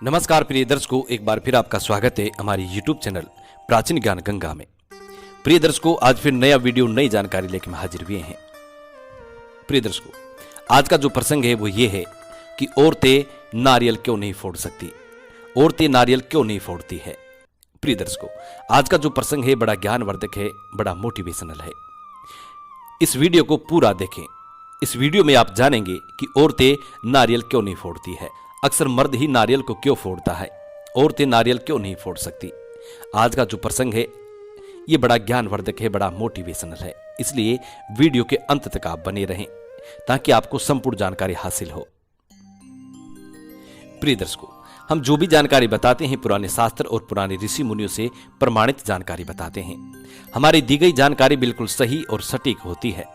नमस्कार प्रिय दर्शकों, एक बार फिर आपका स्वागत है हमारी YouTube चैनल प्राचीन ज्ञान गंगा में। प्रिय दर्शकों, आज फिर नया वीडियो नई जानकारी लेकर हम हाजिर हुए हैं। प्रिय दर्शकों, आज का जो प्रसंग है वो ये है कि औरतें नारियल क्यों नहीं फोड़ सकती, औरतें नारियल क्यों नहीं फोड़ती है। प्रिय दर्शकों, आज का जो प्रसंग है बड़ा ज्ञानवर्धक है, बड़ा मोटिवेशनल है। इस वीडियो को पूरा देखें। इस वीडियो में आप जानेंगे कि औरतें नारियल क्यों नहीं फोड़ती है। अक्सर मर्द ही नारियल को क्यों फोड़ता है, औरतें नारियल क्यों नहीं फोड़ सकती। आज का जो प्रसंग है ये बड़ा ज्ञानवर्धक है, बड़ा मोटिवेशनल है, इसलिए वीडियो के अंत तक आप बने रहें ताकि आपको संपूर्ण जानकारी हासिल हो। प्रिय दर्शकों, हम जो भी जानकारी बताते हैं पुराने शास्त्र और पुराने ऋषि मुनियों से प्रमाणित जानकारी बताते हैं। हमारी दी गई जानकारी बिल्कुल सही और सटीक होती है।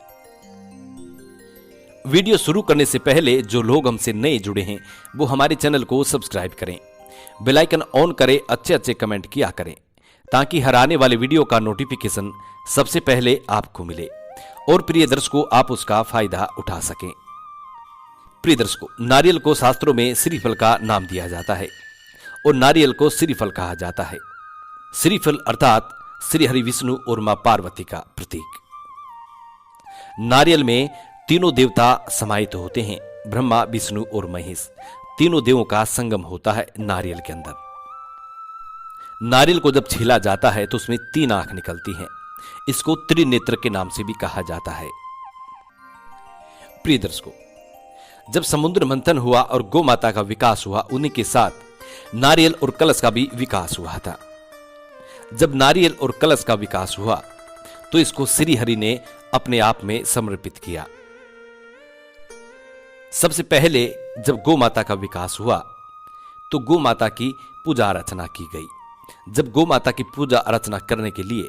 वीडियो शुरू करने से पहले जो लोग हमसे नए जुड़े हैं वो हमारे चैनल को सब्सक्राइब करें, बेल आइकन ऑन करें, अच्छे कमेंट किया करें ताकि हर आने वाले वीडियो का नोटिफिकेशन सबसे पहले आपको मिले और प्रिय दर्शकों आप उसका फायदा उठा सकें। प्रिय दर्शकों, नारियल को शास्त्रों में श्रीफल का नाम दिया जाता है और नारियल को श्रीफल कहा जाता है। श्रीफल अर्थात श्री हरि विष्णु और मां पार्वती का प्रतीक। नारियल में तीनों देवता समाहित होते हैं, ब्रह्मा, विष्णु और महेश। तीनों देवों का संगम होता है नारियल के अंदर। नारियल को जब छीला जाता है तो उसमें 3 आंख निकलती हैं। इसको त्रिनेत्र के नाम से भी कहा जाता है। प्रिय दर्शकों, जब समुद्र मंथन हुआ और गौ माता का विकास हुआ, उन्हीं के साथ नारियल और कलश का भी विकास हुआ था। जब नारियल और कलश का विकास हुआ तो इसको श्री हरि ने अपने आप में समर्पित किया। सबसे पहले जब गौ माता का विकास हुआ तो गौ माता की पूजा अर्चना की गई। जब गौ माता की पूजा अर्चना करने के लिए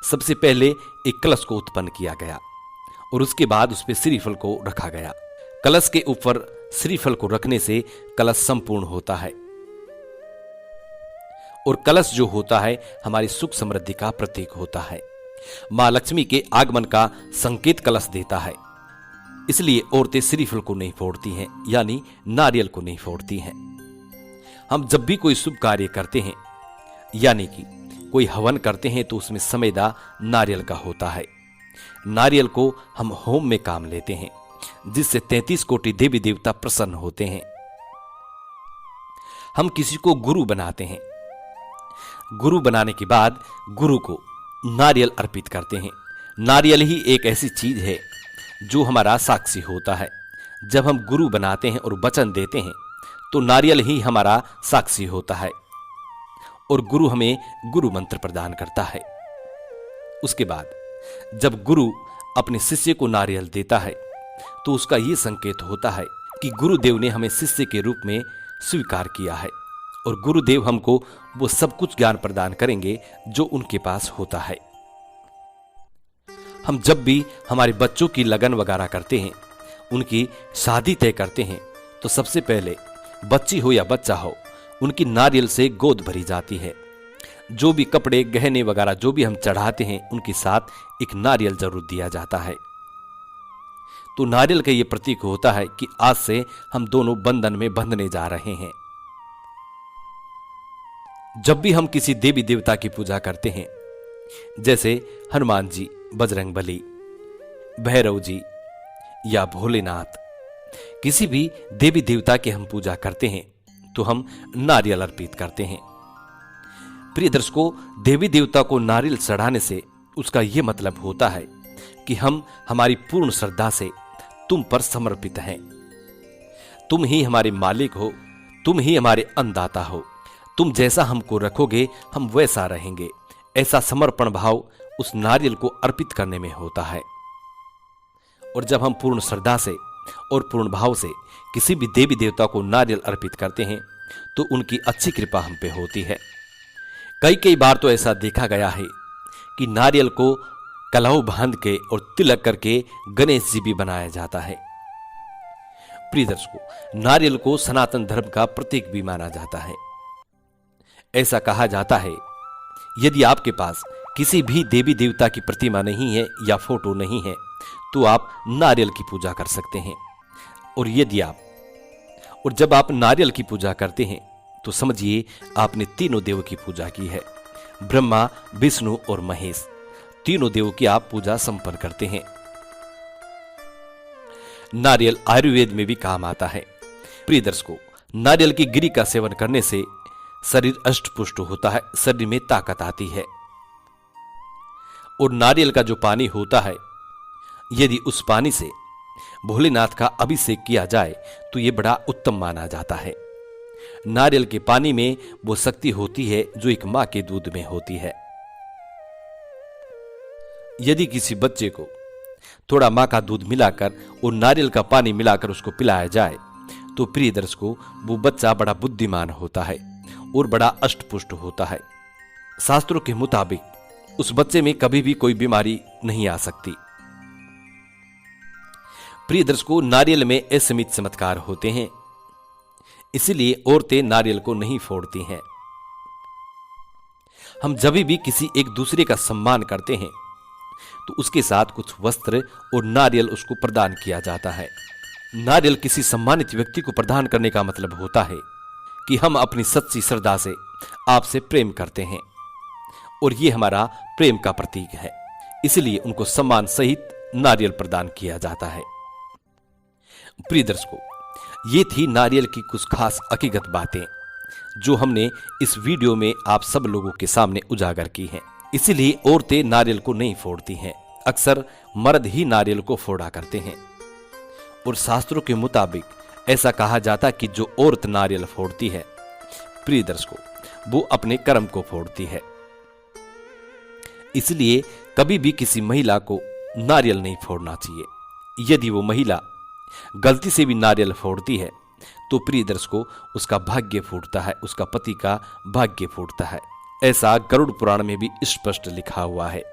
सबसे पहले एक कलश को उत्पन्न किया गया और उसके बाद उस पर श्रीफल को रखा गया। कलश के ऊपर श्रीफल को रखने से कलश संपूर्ण होता है और कलश जो होता है हमारी सुख समृद्धि का प्रतीक होता है। मां लक्ष्मी के आगमन का संकेत कलश देता है। इसलिए औरतें श्रीफल को नहीं फोड़ती हैं, यानी नारियल को नहीं फोड़ती हैं। हम जब भी कोई शुभ कार्य करते हैं यानी कि कोई हवन करते हैं तो उसमें समेदा नारियल का होता है। नारियल को हम होम में काम लेते हैं जिससे 33 कोटि देवी देवता प्रसन्न होते हैं। हम किसी को गुरु बनाते हैं। गुरु बनाने के बाद गुरु को नारियल अर्पित करते हैं। नारियल ही एक ऐसी चीज है जो हमारा साक्षी होता है। जब हम गुरु बनाते हैं और वचन देते हैं तो नारियल ही हमारा साक्षी होता है और गुरु हमें गुरु मंत्र प्रदान करता है। उसके बाद जब गुरु अपने शिष्य को नारियल देता है तो उसका यह संकेत होता है कि गुरुदेव ने हमें शिष्य के रूप में स्वीकार किया है और गुरुदेव हमको वो सब कुछ ज्ञान प्रदान करेंगे जो उनके पास होता है। हम जब भी हमारे बच्चों की लगन वगैरह करते हैं, उनकी शादी तय करते हैं तो सबसे पहले बच्ची हो या बच्चा हो, उनकी नारियल से गोद भरी जाती है। जो भी कपड़े गहने वगैरह जो भी हम चढ़ाते हैं उनके साथ एक नारियल जरूर दिया जाता है। तो नारियल का ये प्रतीक होता है कि आज से हम दोनों बंधन में बंधने जा रहे हैं। जब भी हम किसी देवी देवता की पूजा करते हैं, जैसे हनुमान जी, बजरंगबली, भैरव जी या भोलेनाथ, किसी भी देवी देवता की हम पूजा करते हैं तो हम नारियल अर्पित करते हैं। प्रिय दर्शकों, देवी देवता को नारियल चढ़ाने से उसका यह मतलब होता है कि हम हमारी पूर्ण श्रद्धा से तुम पर समर्पित हैं। तुम ही हमारे मालिक हो, तुम ही हमारे अन्नदाता हो। तुम जैसा हमको रखोगे हम वैसा रहेंगे। ऐसा समर्पण भाव उस नारियल को अर्पित करने में होता है। और जब हम पूर्ण श्रद्धा से और पूर्ण भाव से किसी भी देवी देवता को नारियल अर्पित करते हैं तो उनकी अच्छी कृपा हम पे होती है। कई बार तो ऐसा देखा गया है कि नारियल को कलाऊ बांध के और तिलक करके गणेश जी भी बनाया जाता है। प्रिय दर्शकों, नारियल को सनातन धर्म का प्रतीक भी माना जाता है। ऐसा कहा जाता है यदि आपके पास किसी भी देवी देवता की प्रतिमा नहीं है या फोटो नहीं है तो आप नारियल की पूजा कर सकते हैं। और जब आप नारियल की पूजा करते हैं तो समझिए आपने तीनों देवों की पूजा की है। ब्रह्मा, विष्णु और महेश, तीनों देवों की आप पूजा संपन्न करते हैं। नारियल आयुर्वेद में भी काम आता है। प्रिय दर्शकों, नारियल की गिरी का सेवन करने से शरीर अष्टपुष्ट होता है, शरीर में ताकत आती है। और नारियल का जो पानी होता है, यदि उस पानी से भोलेनाथ का अभिषेक किया जाए तो यह बड़ा उत्तम माना जाता है। नारियल के पानी में वो शक्ति होती है जो एक मां के दूध में होती है। यदि किसी बच्चे को थोड़ा मां का दूध मिलाकर और नारियल का पानी मिलाकर उसको पिलाया जाए तो प्रिय दर्शकों, वो बच्चा बड़ा बुद्धिमान होता है और बड़ा अष्टपुष्ट होता है। शास्त्रों के मुताबिक उस बच्चे में कभी भी कोई बीमारी नहीं आ सकती। प्रिय दर्शकों, नारियल में असीमित चमत्कार होते हैं, इसीलिए औरतें नारियल को नहीं फोड़ती हैं। हम जब भी किसी एक दूसरे का सम्मान करते हैं तो उसके साथ कुछ वस्त्र और नारियल उसको प्रदान किया जाता है। नारियल किसी सम्मानित व्यक्ति को प्रदान करने का मतलब होता है कि हम अपनी सच्ची श्रद्धा से आपसे प्रेम करते हैं और ये हमारा प्रेम का प्रतीक है, इसलिए उनको सम्मान सहित नारियल प्रदान किया जाता है। प्रिय दर्शकों, ये थी नारियल की कुछ खास हकीकत बातें जो हमने इस वीडियो में आप सब लोगों के सामने उजागर की हैं। इसीलिए औरतें नारियल को नहीं फोड़ती हैं, अक्सर मर्द ही नारियल को फोड़ा करते हैं। और शास्त्रों के मुताबिक ऐसा कहा जाता कि जो औरत नारियल फोड़ती है, प्रिय दर्शकों, वो अपने कर्म को फोड़ती है। इसलिए कभी भी किसी महिला को नारियल नहीं फोड़ना चाहिए। यदि वो महिला गलती से भी नारियल फोड़ती है तो प्रिय दर्शकों, उसका भाग्य फूटता है, उसका पति का भाग्य फूटता है। ऐसा गरुड़ पुराण में भी स्पष्ट लिखा हुआ है।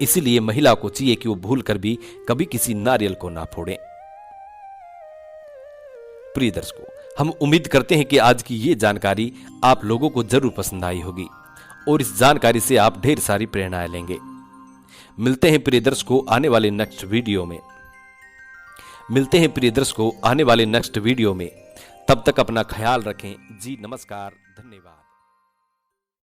इसलिए महिला को चाहिए कि वो भूलकर भी कभी किसी नारियल को ना फोड़े। प्रिय दर्शकों, हम उम्मीद करते हैं कि आज की ये जानकारी आप लोगों को जरूर पसंद आई होगी और इस जानकारी से आप ढेर सारी प्रेरणाएं लेंगे। मिलते हैं प्रिय दर्शकों आने वाले नेक्स्ट वीडियो में। तब तक अपना ख्याल रखें। जी नमस्कार, धन्यवाद।